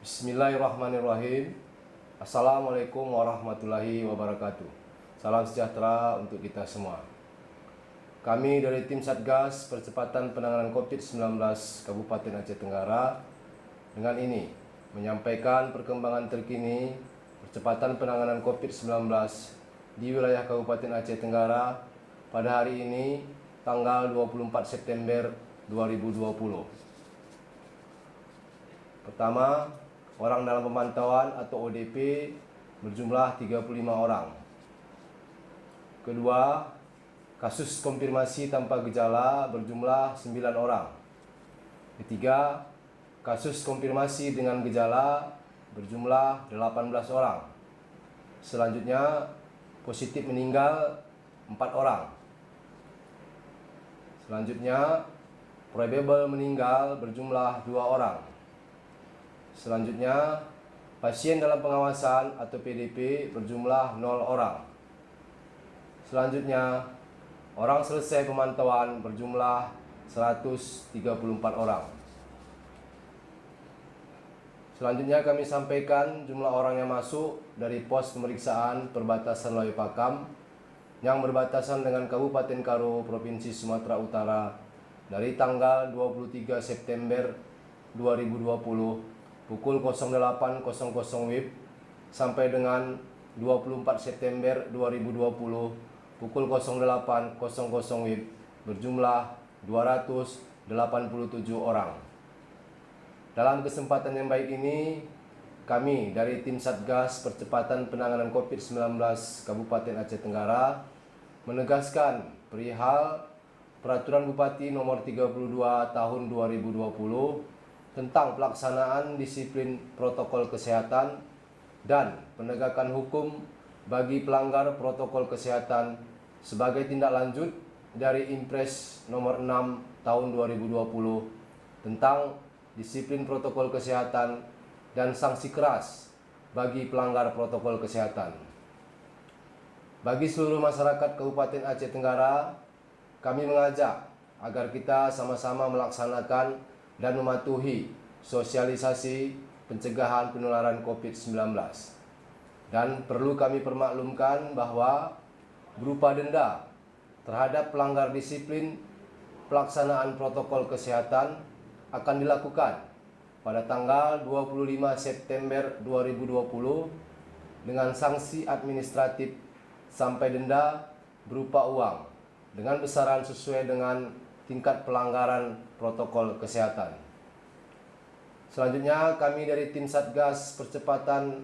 Bismillahirrahmanirrahim. Assalamualaikum warahmatullahi wabarakatuh. Salam sejahtera untuk kita semua. Kami dari tim Satgas Percepatan Penanganan COVID-19 Kabupaten Aceh Tenggara dengan ini menyampaikan perkembangan terkini percepatan penanganan COVID-19 di wilayah Kabupaten Aceh Tenggara pada hari ini tanggal 24 September 2020. Pertama, orang dalam pemantauan atau ODP berjumlah 35 orang. Kedua, kasus konfirmasi tanpa gejala berjumlah 9 orang. Ketiga, kasus konfirmasi dengan gejala berjumlah 18 orang. Selanjutnya, positif meninggal 4 orang. Selanjutnya, probable meninggal berjumlah 2 orang. Selanjutnya, pasien dalam pengawasan atau PDP berjumlah 0 orang. Selanjutnya, orang selesai pemantauan berjumlah 134 orang. Selanjutnya kami sampaikan jumlah orang yang masuk dari pos pemeriksaan perbatasan Loy Pakam yang berbatasan dengan Kabupaten Karo, Provinsi Sumatera Utara dari tanggal 23 September 2020 pukul 08.00 WIB sampai dengan 24 September 2020 pukul 08.00 WIB berjumlah 287 orang. Dalam kesempatan yang baik ini, kami dari tim Satgas Percepatan Penanganan COVID-19 Kabupaten Aceh Tenggara menegaskan perihal Peraturan Bupati Nomor 32 Tahun 2020 tentang pelaksanaan disiplin protokol kesehatan dan penegakan hukum bagi pelanggar protokol kesehatan sebagai tindak lanjut dari Impres Nomor 6 Tahun 2020 tentang disiplin protokol kesehatan dan sanksi keras bagi pelanggar protokol kesehatan. Bagi seluruh masyarakat Kabupaten Aceh Tenggara, kami mengajak agar kita sama-sama melaksanakan dan mematuhi sosialisasi pencegahan penularan COVID-19. Dan perlu kami permaklumkan bahwa berupa denda terhadap pelanggar disiplin pelaksanaan protokol kesehatan akan dilakukan pada tanggal 25 September 2020 dengan sanksi administratif sampai denda berupa uang dengan besaran sesuai dengan tingkat pelanggaran protokol kesehatan. Selanjutnya, kami dari tim Satgas Percepatan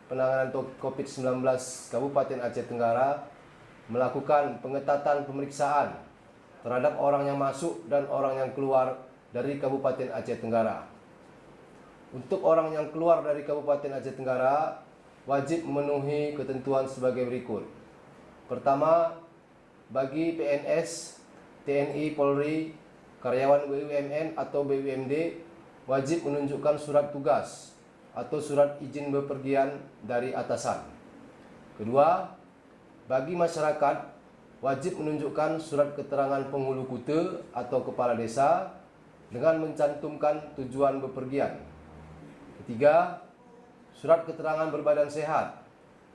Penanganan COVID-19 Kabupaten Aceh Tenggara melakukan pengetatan pemeriksaan terhadap orang yang masuk dan orang yang keluar dari Kabupaten Aceh Tenggara. Untuk orang yang keluar dari Kabupaten Aceh Tenggara wajib memenuhi ketentuan sebagai berikut. Pertama, bagi PNS, TNI, Polri, karyawan BUMN atau BUMD wajib menunjukkan surat tugas atau surat izin bepergian dari atasan. Kedua, bagi masyarakat wajib menunjukkan surat keterangan penghulu kute atau kepala desa dengan mencantumkan tujuan bepergian. Ketiga, surat keterangan berbadan sehat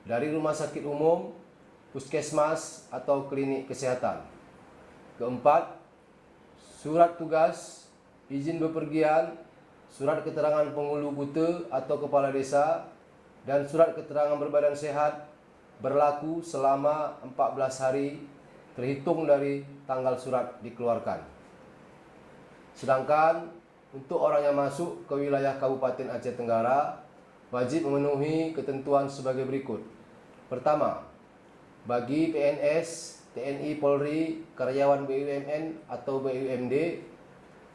dari rumah sakit umum, puskesmas atau klinik kesehatan. Keempat, surat tugas, izin bepergian, surat keterangan penghulu kute atau kepala desa, dan surat keterangan berbadan sehat berlaku selama 14 hari terhitung dari tanggal surat dikeluarkan. Sedangkan untuk orang yang masuk ke wilayah Kabupaten Aceh Tenggara wajib memenuhi ketentuan sebagai berikut. Pertama, bagi PNS, TNI, Polri, karyawan BUMN atau BUMD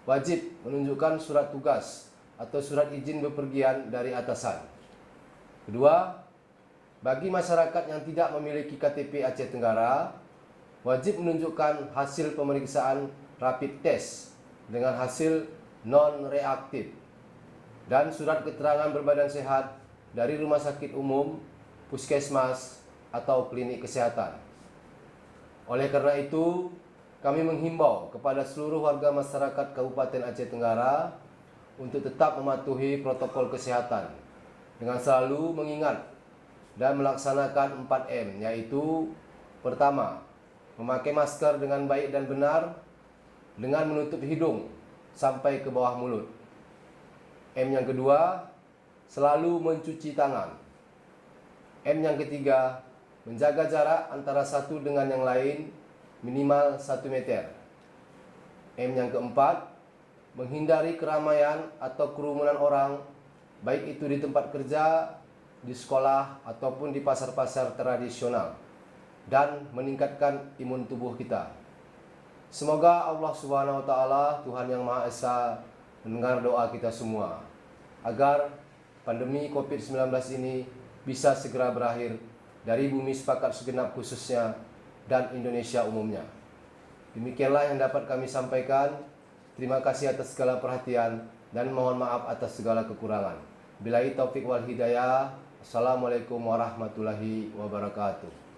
wajib menunjukkan surat tugas atau surat izin bepergian dari atasan. Kedua, bagi masyarakat yang tidak memiliki KTP Aceh Tenggara wajib menunjukkan hasil pemeriksaan rapid test dengan hasil non-reaktif dan surat keterangan berbadan sehat dari rumah sakit umum, puskesmas atau klinik kesehatan. Oleh karena itu, kami menghimbau kepada seluruh warga masyarakat Kabupaten Aceh Tenggara untuk tetap mematuhi protokol kesehatan dengan selalu mengingat dan melaksanakan 4M, yaitu pertama, memakai masker dengan baik dan benar dengan menutup hidung sampai ke bawah mulut. M yang kedua, selalu mencuci tangan. M yang ketiga, menjaga jarak antara satu dengan yang lain minimal 1 meter. M yang keempat, menghindari keramaian atau kerumunan orang, baik itu di tempat kerja, di sekolah, ataupun di pasar-pasar tradisional, dan meningkatkan imun tubuh kita. Semoga Allah Subhanahu wa Ta'ala, Tuhan yang Maha Esa, mendengar doa kita semua agar pandemi COVID-19 ini bisa segera berakhir dari bumi sepakat segenap khususnya dan Indonesia umumnya. Demikianlah yang dapat kami sampaikan. Terima kasih atas segala perhatian dan mohon maaf atas segala kekurangan. Billahi taufik wal hidayah. Assalamualaikum warahmatullahi wabarakatuh.